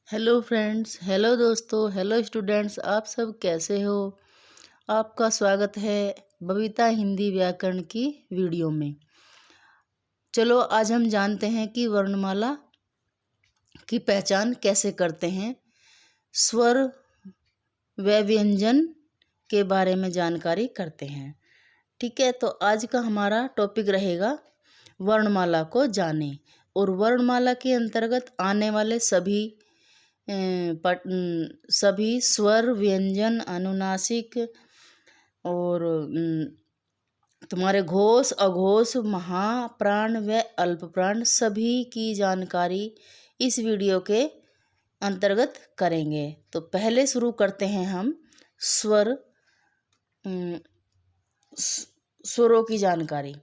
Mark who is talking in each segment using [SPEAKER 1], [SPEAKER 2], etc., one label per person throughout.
[SPEAKER 1] Hello friends, hello दोस्तों, hello students. आप सब कैसे हो? आपका स्वागत है बबीता हिंदी व्याकरण की वीडियो में। चलो आज हम जानते हैं कि वर्णमाला की पहचान कैसे करते हैं। स्वर व व्यंजन के बारे में जानकारी करते हैं। ठीक है, तो आज का हमारा टॉपिक रहेगा वर्णमाला को जाने। और वर्णमाला के अंतर्गत आने वाले सभी स्वर, व्यंजन, अनुनासिक और तुम्हारे घोष, अघोष, महाप्राण व अल्पप्राण सभी की जानकारी इस वीडियो के अंतर्गत करेंगे। तो पहले शुरू करते हैं हम स्वरों की जानकारी।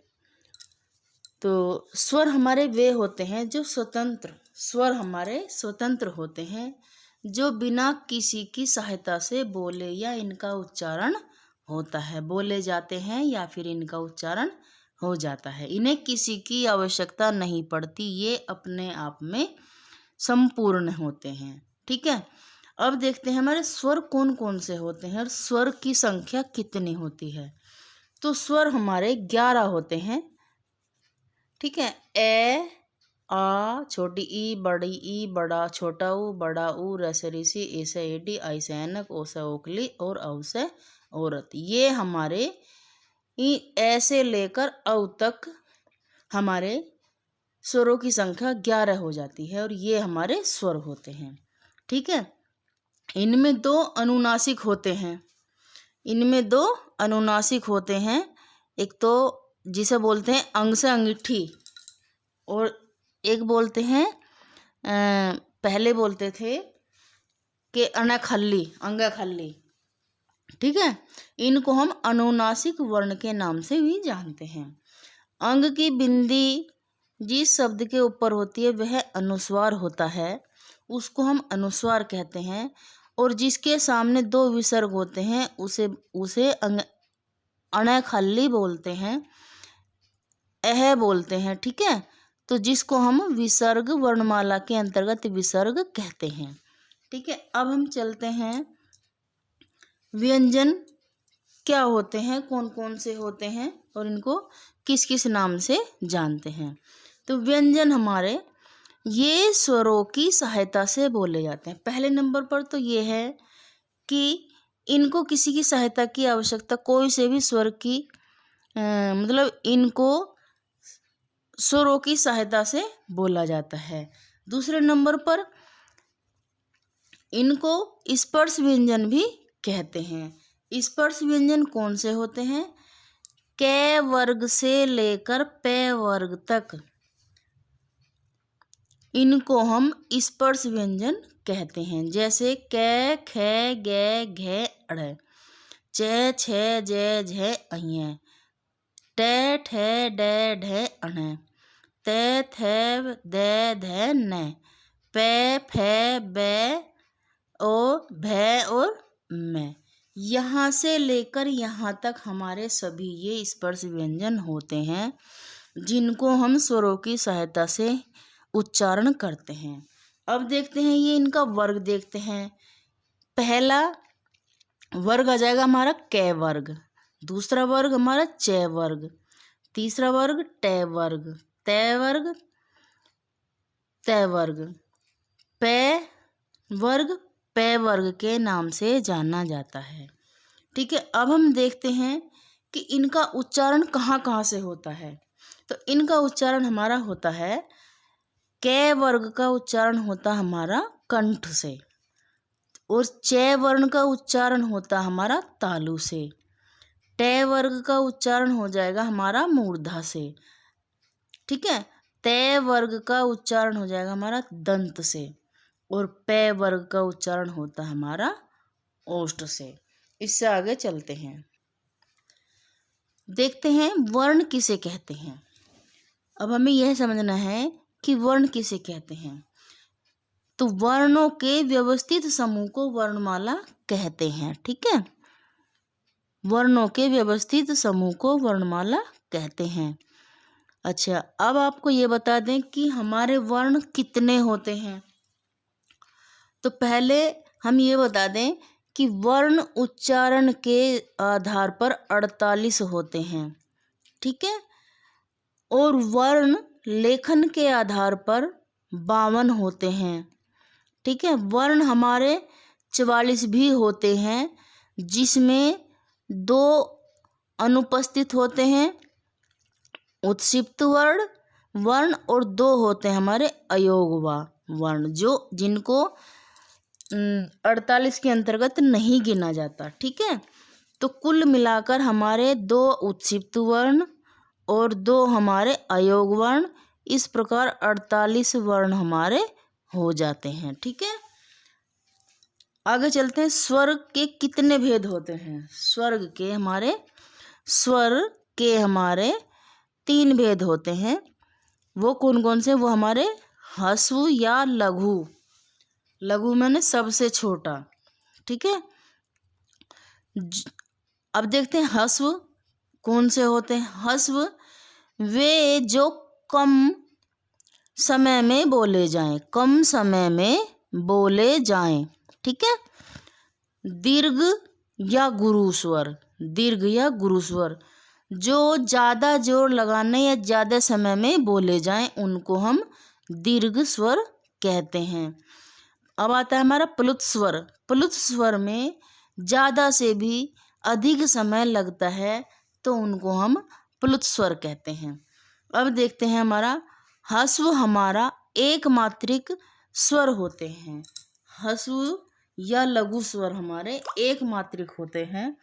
[SPEAKER 1] तो स्वर हमारे वे होते हैं जो स्वतंत्र होते हैं, जो बिना किसी की सहायता से बोले या इनका उच्चारण होता है, बोले जाते हैं या फिर इनका उच्चारण हो जाता है। इन्हें किसी की आवश्यकता नहीं पड़ती, ये अपने आप में संपूर्ण होते हैं। ठीक है, अब देखते हैं हमारे स्वर कौन कौन से होते हैं और स्वर की संख्या कितनी होती है। तो स्वर हमारे 11 होते हैं। ठीक है, ए, आ, छोटी ई, बड़ी ई, बड़ा छोटा ऊ, बड़ा ऊ, रसे ऋषि, ऐसे एडी, ऐसे ऐनक, ओसे ओखली और औ से औरत। ये हमारे ऐसे लेकर औ तक हमारे स्वरों की संख्या 11 हो जाती है और ये हमारे स्वर होते हैं। ठीक है, इनमें दो अनुनासिक होते हैं। एक तो जिसे बोलते हैं अंग से अंगीठी, और एक बोलते हैं पहले बोलते थे कि अंगखल्ली। ठीक है, इनको हम अनुनासिक वर्ण के नाम से भी जानते हैं। अंग की बिंदी जिस शब्द के ऊपर होती है वह अनुस्वार होता है, उसको हम अनुस्वार कहते हैं। और जिसके सामने दो विसर्ग होते हैं उसे अणखल्ली बोलते हैं, बोलते हैं। ठीक है, तो जिसको हम विसर्ग, वर्णमाला के अंतर्गत विसर्ग कहते हैं। ठीक है, अब हम चलते हैं व्यंजन क्या होते हैं, कौन कौन से होते हैं और इनको किस किस नाम से जानते हैं। तो व्यंजन हमारे ये स्वरों की सहायता से बोले जाते हैं। पहले नंबर पर तो ये है कि इनको किसी की सहायता की आवश्यकता, कोई से भी स्वर की मतलब इनको स्वरों की सहायता से बोला जाता है। दूसरे नंबर पर इनको स्पर्श व्यंजन भी कहते हैं। स्पर्श व्यंजन कौन से होते हैं? क वर्ग से लेकर पे वर्ग तक इनको हम स्पर्श व्यंजन कहते हैं। जैसे क, ख, ग, घ, अड़, च, छ, ज, झ, अ, ट, ठ, ड, ढ, अण, त, थ, द, ध, न, प, फ, ब, ओ, भ और म। यहाँ से लेकर यहाँ तक हमारे सभी ये स्पर्श व्यंजन होते हैं, जिनको हम स्वरों की सहायता से उच्चारण करते हैं। अब देखते हैं ये इनका वर्ग देखते हैं। पहला वर्ग आ जाएगा हमारा क वर्ग, दूसरा वर्ग हमारा च वर्ग, तीसरा वर्ग ट वर्ग, त वर्ग, त वर्ग, प वर्ग के नाम से जाना जाता है। ठीक है, अब हम देखते हैं कि इनका उच्चारण कहाँ कहाँ से होता है। तो इनका उच्चारण हमारा होता है, क वर्ग का उच्चारण होता हमारा कंठ से, और च वर्ण का उच्चारण होता हमारा तालु से, ट वर्ग का उच्चारण हो जाएगा हमारा मूर्धा से। ठीक है, त वर्ग का उच्चारण हो जाएगा हमारा दंत से, और प वर्ग का उच्चारण होता हमारा ओष्ठ से। इससे आगे चलते हैं, देखते हैं वर्ण किसे कहते हैं। अब हमें यह समझना है कि वर्ण किसे कहते हैं। तो वर्णों के व्यवस्थित समूह को वर्णमाला कहते हैं। ठीक है, वर्णों के व्यवस्थित समूह को वर्णमाला कहते हैं। अच्छा, अब आपको ये बता दें कि हमारे वर्ण कितने होते हैं। तो पहले हम ये बता दें कि वर्ण उच्चारण के आधार पर 48 होते हैं, ठीक है, और वर्ण लेखन के आधार पर 52 होते हैं, ठीक है। वर्ण हमारे 44 भी होते हैं, जिसमें 2 अनुपस्थित होते हैं उत्क्षिप्त वर्ण और 2 होते हैं हमारे अयोगवा वर्ण, जिनको 48 के अंतर्गत नहीं गिना जाता, ठीक है। तो कुल मिलाकर हमारे 2 उत्क्षिप्त वर्ण और 2 हमारे अयोग वर्ण, इस प्रकार 48 वर्ण हमारे हो जाते हैं, ठीक है। आगे चलते हैं। स्वर के कितने भेद होते हैं? स्वर के हमारे 3 भेद होते हैं। वो कौन कौन से? वो हमारे ह्रस्व या लघु मैंने सबसे छोटा, ठीक है। अब देखते हैं ह्रस्व कौन से होते हैं। ह्रस्व वे जो कम समय में बोले जाएं, ठीक है। दीर्घ या गुरु स्वर जो ज़्यादा जोर लगाने या ज़्यादा समय में बोले जाएं, उनको हम दीर्घ स्वर कहते हैं। अब आता है हमारा प्लुत स्वर में ज़्यादा से भी अधिक समय लगता है, तो उनको हम प्लुत स्वर कहते हैं। अब देखते हैं हमारा ह्रस्व हमारा एक मात्रिक स्वर होते हैं। ह्रस्व या लघु स्वर हमारे एक मात्रिक होते हैं,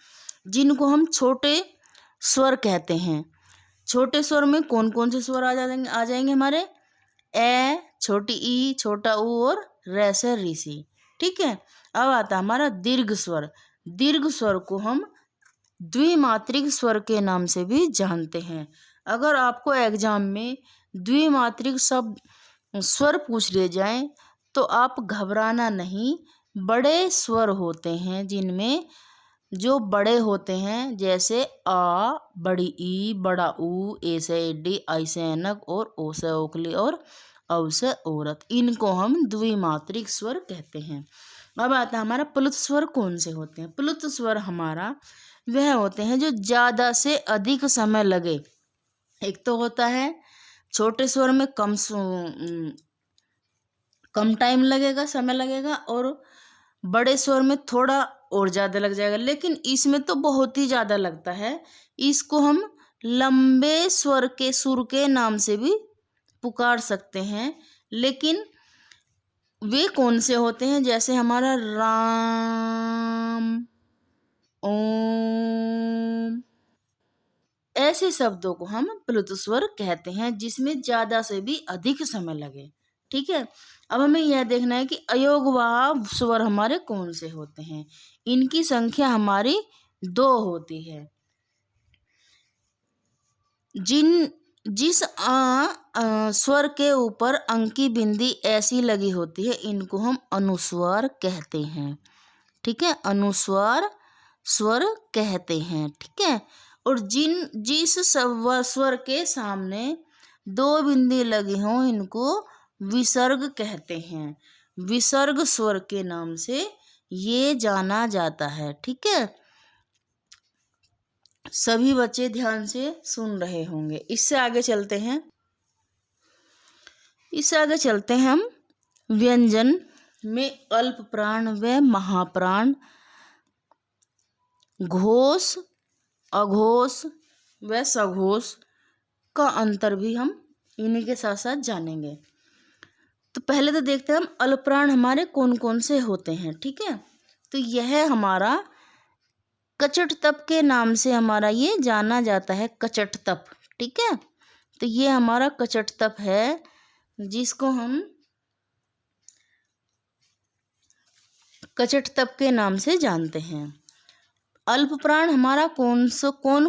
[SPEAKER 1] जिनको हम छोटे स्वर कहते हैं। छोटे स्वर में कौन कौन से स्वर आ जाएंगे हमारे? ए, छोटी ई, छोटा ऊ और रे से ऋषि, ठीक है। अब आता है हमारा दीर्घ स्वर को हम द्विमात्रिक स्वर के नाम से भी जानते हैं। अगर आपको एग्जाम में द्विमात्रिक स्वर पूछ लिए जाएं, तो आप घबराना नहीं। बड़े स्वर होते हैं, जिनमें जो बड़े होते हैं, जैसे आ, बड़ी ई, बड़ा ऊ, ए से एडी, आई से ऐनक और ओ से ओखली और औ से औरत, इनको हम द्विमात्रिक स्वर कहते हैं। अब आता है हमारा प्लुत स्वर कौन से होते हैं? प्लुत स्वर हमारा वह होते हैं जो ज़्यादा से अधिक समय लगे। एक तो होता है छोटे स्वर में कम टाइम लगेगा, समय लगेगा, और बड़े स्वर में थोड़ा और ज़्यादा लग जाएगा, लेकिन इसमें तो बहुत ही ज़्यादा लगता है। इसको हम लंबे स्वर के सुर के नाम से भी पुकार सकते हैं। लेकिन वे कौन से होते हैं? जैसे हमारा राम, ओम, ऐसे शब्दों को हम प्लुत स्वर कहते हैं, जिसमें ज़्यादा से भी अधिक समय लगे, ठीक है। अब हमें यह देखना है कि अयोगवाह स्वर हमारे कौन से होते हैं। इनकी संख्या हमारी 2 होती है। जिस स्वर के ऊपर अंकी बिंदी ऐसी लगी होती है, इनको हम अनुस्वार कहते हैं, ठीक है। अनुस्वार स्वर कहते हैं, ठीक है। और जिस स्वर के सामने 2 बिंदी लगी हों, इनको विसर्ग कहते हैं। विसर्ग स्वर के नाम से ये जाना जाता है, ठीक है। सभी बच्चे ध्यान से सुन रहे होंगे। इससे आगे चलते हैं हम व्यंजन में अल्प प्राण व महाप्राण, घोष, अघोष व सघोष का अंतर भी हम इन्हीं के साथ साथ जानेंगे। तो पहले तो देखते हैं हम अल्प प्राण हमारे कौन कौन से होते हैं, ठीक है। तो यह हमारा कचट तप के नाम से हमारा ये जाना जाता है, कचट तप, ठीक है। तो ये हमारा कचट तप है, जिसको हम कचट तप के नाम से जानते हैं। अल्प प्राण हमारा कौन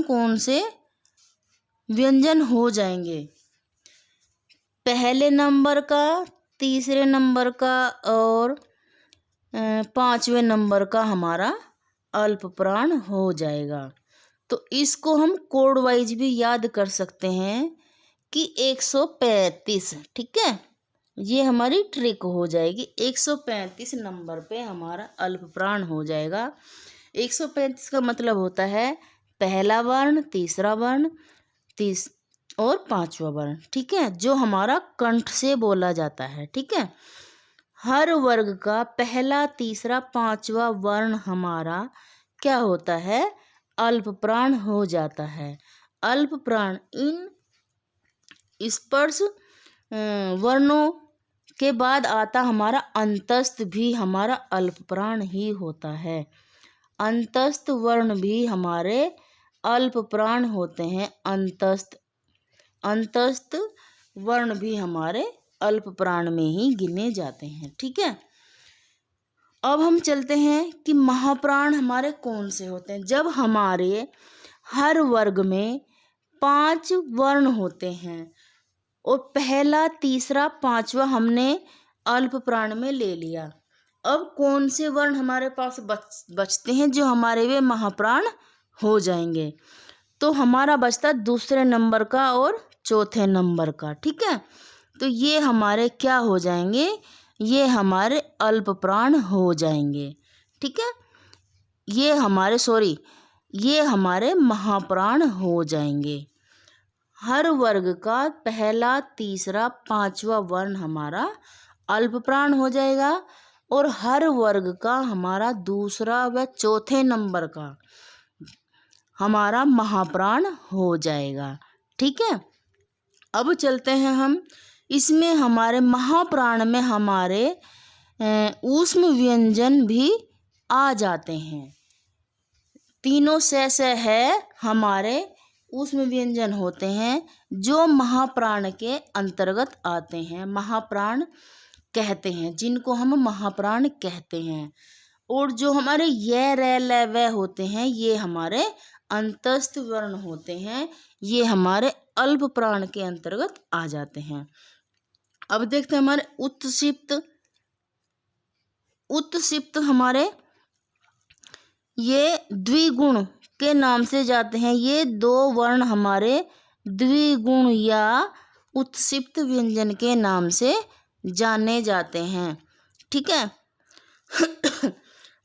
[SPEAKER 1] कौन से व्यंजन हो जाएंगे? पहले नंबर का, तीसरे नंबर का और 5वें नंबर का हमारा अल्प प्राण हो जाएगा। तो इसको हम कोड वाइज भी याद कर सकते हैं कि 135, ठीक है। ये हमारी ट्रिक हो जाएगी। 135 नंबर पे हमारा अल्पप्राण हो जाएगा। 135 का मतलब होता है पहला वर्ण, तीसरा वर्ण, और पांचवा वर्ण, ठीक है, जो हमारा कंठ से बोला जाता है, ठीक है। हर वर्ग का पहला, तीसरा, पांचवा वर्ण हमारा क्या होता है, अल्पप्राण हो जाता है। अल्पप्राण इन स्पर्श वर्णों के बाद आता हमारा अंतस्थ भी हमारा अल्पप्राण ही होता है। अंतस्थ वर्ण भी हमारे अल्पप्राण होते हैं। अंतस्थ वर्ण भी हमारे अल्पप्राण में ही गिने जाते हैं, ठीक है। अब हम चलते हैं कि महाप्राण हमारे कौन से होते हैं। जब हमारे हर वर्ग में 5 वर्ण होते हैं और पहला, तीसरा, पांचवा हमने अल्पप्राण में ले लिया, अब कौन से वर्ण हमारे पास बचते हैं जो हमारे वे महाप्राण हो जाएंगे। तो हमारा बचता दूसरे नंबर का और चौथे नंबर का, ठीक है। तो ये हमारे क्या हो जाएंगे, ये हमारे अल्पप्राण हो जाएंगे, ठीक है। ये हमारे महाप्राण हो जाएंगे। हर वर्ग का पहला, तीसरा, पांचवा वर्ण हमारा अल्पप्राण हो जाएगा और हर वर्ग का हमारा दूसरा व चौथे नंबर का हमारा महाप्राण हो जाएगा, ठीक है। अब चलते हैं हम, इसमें हमारे महाप्राण में हमारे ऊष्म व्यंजन भी आ जाते हैं। तीनों से है हमारे ऊष्म व्यंजन होते हैं जो महाप्राण के अंतर्गत आते हैं, महाप्राण कहते हैं, जिनको हम महाप्राण कहते हैं। और जो हमारे ये रे ल व होते हैं ये हमारे अंतस्थ वर्ण होते हैं, ये हमारे अल्पप्राण के अंतर्गत आ जाते हैं। अब देखते हैं हमारे उत्सिप्त हमारे ये द्विगुण के नाम से जाते हैं। ये 2 वर्ण हमारे द्विगुण या उत्सिप्त व्यंजन के नाम से जाने जाते हैं, ठीक है।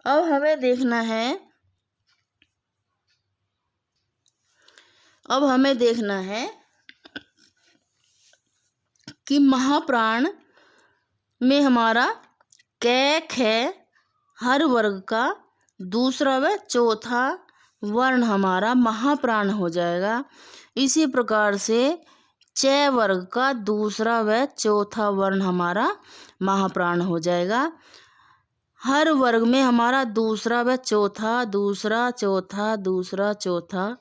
[SPEAKER 1] अब हमें देखना है कि महाप्राण में हमारा क ख हर वर्ग का दूसरा व चौथा वर्ण हमारा महाप्राण हो जाएगा। इसी प्रकार से च वर्ग का दूसरा व चौथा वर्ण हमारा महाप्राण हो जाएगा। हर वर्ग में हमारा दूसरा व चौथा, दूसरा, चौथा, दूसरा, चौथा,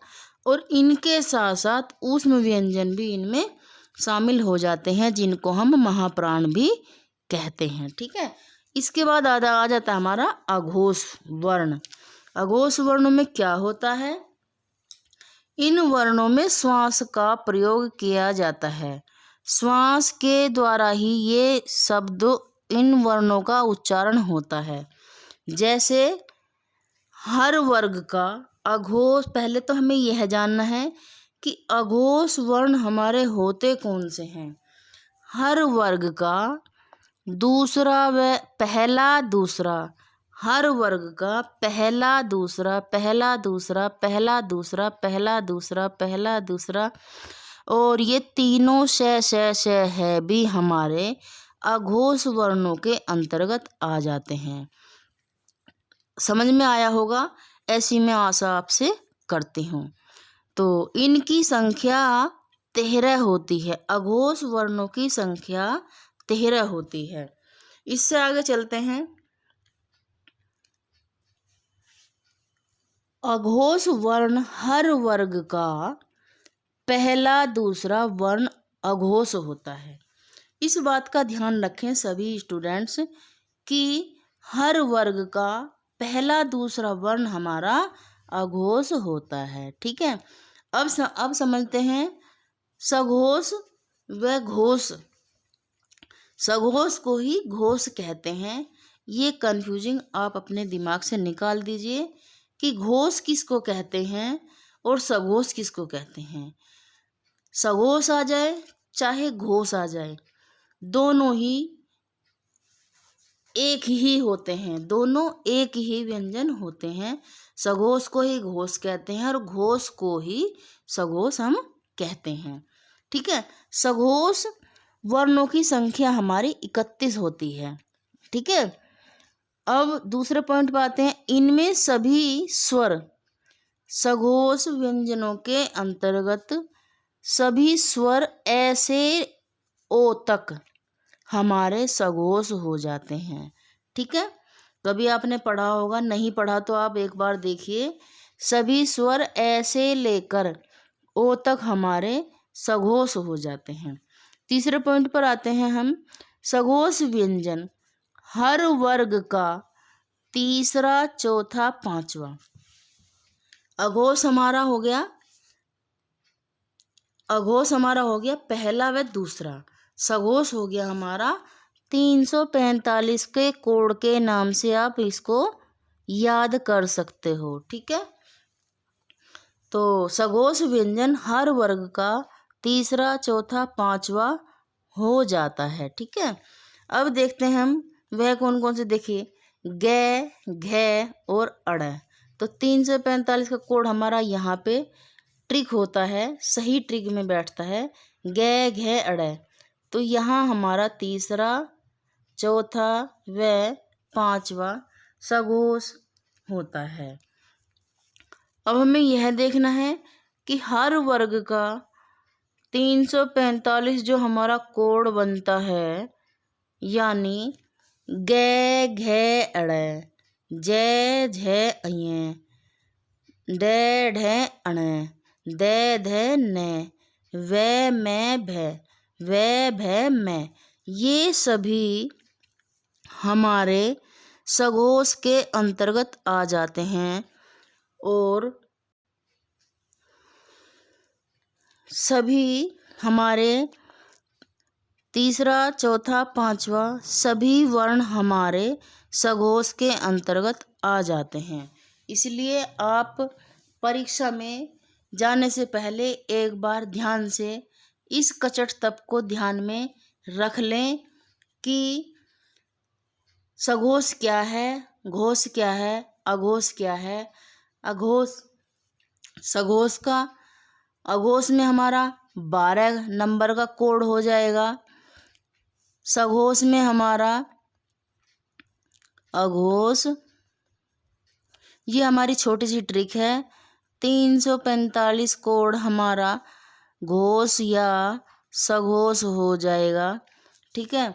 [SPEAKER 1] और इनके साथ साथ ऊष्म व्यंजन भी इनमें शामिल हो जाते हैं जिनको हम महाप्राण भी कहते हैं, ठीक है। इसके बाद आ जाता है हमारा अघोष वर्ण। अघोष वर्णों में क्या होता है, इन वर्णों में श्वास का प्रयोग किया जाता है। श्वास के द्वारा ही ये शब्द इन वर्णों का उच्चारण होता है। जैसे हर वर्ग का अघोष, पहले तो हमें यह जानना है कि अघोष वर्ण हमारे होते कौन से हैं। हर वर्ग का दूसरा व पहला, दूसरा, हर वर्ग का पहला, दूसरा, पहला, दूसरा, पहला, दूसरा, पहला, दूसरा, पहला, दूसरा, और ये तीनों श है भी हमारे अघोष वर्णों के अंतर्गत आ जाते हैं। समझ में आया होगा, ऐसी मैं आशा आपसे करती हूँ। तो इनकी संख्या 13 होती है। अघोष वर्णों की संख्या 13 होती है। इससे आगे चलते हैं। अघोष वर्ण हर वर्ग का पहला, दूसरा वर्ण अघोष होता है। इस बात का ध्यान रखें सभी स्टूडेंट्स कि हर वर्ग का पहला, दूसरा वर्ण हमारा अघोष होता है, ठीक है। अब समझते हैं सघोष व घोष। सघोष को ही घोष कहते हैं। ये कंफ्यूजिंग आप अपने दिमाग से निकाल दीजिए कि घोष किसको कहते हैं और सघोष किसको कहते हैं। सघोष आ जाए चाहे घोष आ जाए, दोनों ही एक ही होते हैं, दोनों एक ही व्यंजन होते हैं। सघोष को ही घोष कहते हैं और घोष को ही सघोष हम कहते हैं। ठीक है, सघोष वर्णों की संख्या हमारी 31 होती है। ठीक है, अब दूसरे पॉइंट पे आते हैं। इनमें सभी स्वर सघोष व्यंजनों के अंतर्गत सभी स्वर ऐसे ओ तक हमारे सघोष हो जाते हैं। ठीक है, कभी आपने पढ़ा होगा, नहीं पढ़ा तो आप एक बार देखिए। सभी स्वर ऐसे लेकर ओ तक हमारे सघोष हो जाते हैं। तीसरे पॉइंट पर आते हैं हम। सघोष व्यंजन हर वर्ग का तीसरा, चौथा, पांचवा। अघोष हमारा हो गया, अघोष हमारा हो गया पहला व दूसरा। सघोष हो गया हमारा 345 के कोड के नाम से आप इसको याद कर सकते हो। ठीक है, तो सघोष व्यंजन हर वर्ग का तीसरा, चौथा, पांचवा हो जाता है। ठीक है, अब देखते हैं हम वह कौन कौन से। देखिए, गे, घे और अड़। तो 345 का कोड हमारा यहाँ पे ट्रिक होता है, सही ट्रिक में बैठता है। गे, घे, अड़। तो यहाँ हमारा तीसरा, चौथा व पांचवा सघोष होता है। अब हमें यह देखना है कि हर वर्ग का 345 जो हमारा कोड बनता है, यानी गे, घे, अड़, जय, झे, अये, डे, ढे, अण, दे, धे, ने, वे, मैं, भे, वे, भे, मैं, ये सभी हमारे सघोष के अंतर्गत आ जाते हैं और सभी हमारे तीसरा, चौथा, पांचवा सभी वर्ण हमारे सघोष के अंतर्गत आ जाते हैं। इसलिए आप परीक्षा में जाने से पहले एक बार ध्यान से इस कचट तप को ध्यान में रख लें कि सघोष क्या है, घोष क्या है, अघोष क्या है। अघोष सघोष का अघोष में हमारा 12 नंबर का कोड हो जाएगा। सघोष में हमारा अघोष, ये हमारी छोटी सी ट्रिक है। 345 कोड हमारा घोष या सघोष हो जाएगा। ठीक है,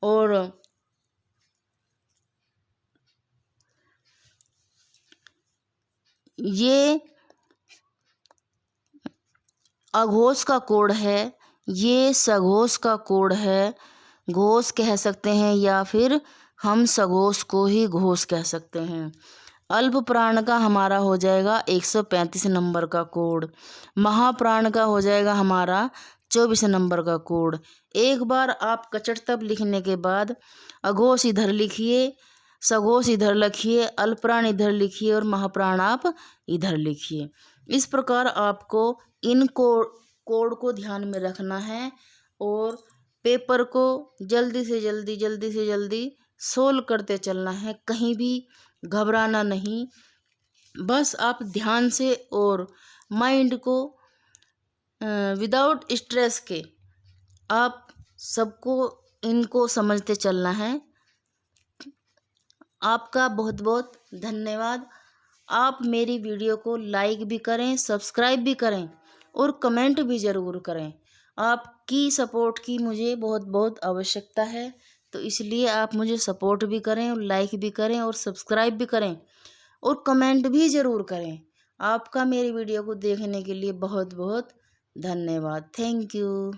[SPEAKER 1] और ये अघोष का कोड है, ये सघोष का कोड है। घोष कह सकते हैं या फिर हम सघोष को ही घोष कह सकते हैं। अल्प प्राण का हमारा हो जाएगा 135 नंबर का कोड। महाप्राण का हो जाएगा हमारा 24 नंबर का कोड। एक बार आप कचट तप लिखने के बाद अघोष इधर लिखिए, सघोष इधर लिखिए, अल्पप्राण इधर लिखिए और महाप्राण आप इधर लिखिए। इस प्रकार आपको इन कोड को ध्यान में रखना है और पेपर को जल्दी से जल्दी सोल्व करते चलना है। कहीं भी घबराना नहीं, बस आप ध्यान से और माइंड को विदाउट स्ट्रेस के आप सबको इनको समझते चलना है। आपका बहुत बहुत धन्यवाद। आप मेरी वीडियो को लाइक भी करें, सब्सक्राइब भी करें और कमेंट भी ज़रूर करें। आपकी सपोर्ट की मुझे बहुत बहुत आवश्यकता है, तो इसलिए आप मुझे सपोर्ट भी करें और लाइक भी करें और सब्सक्राइब भी करें और कमेंट भी ज़रूर करें। आपका मेरी वीडियो को देखने के लिए बहुत बहुत धन्यवाद। Thank you.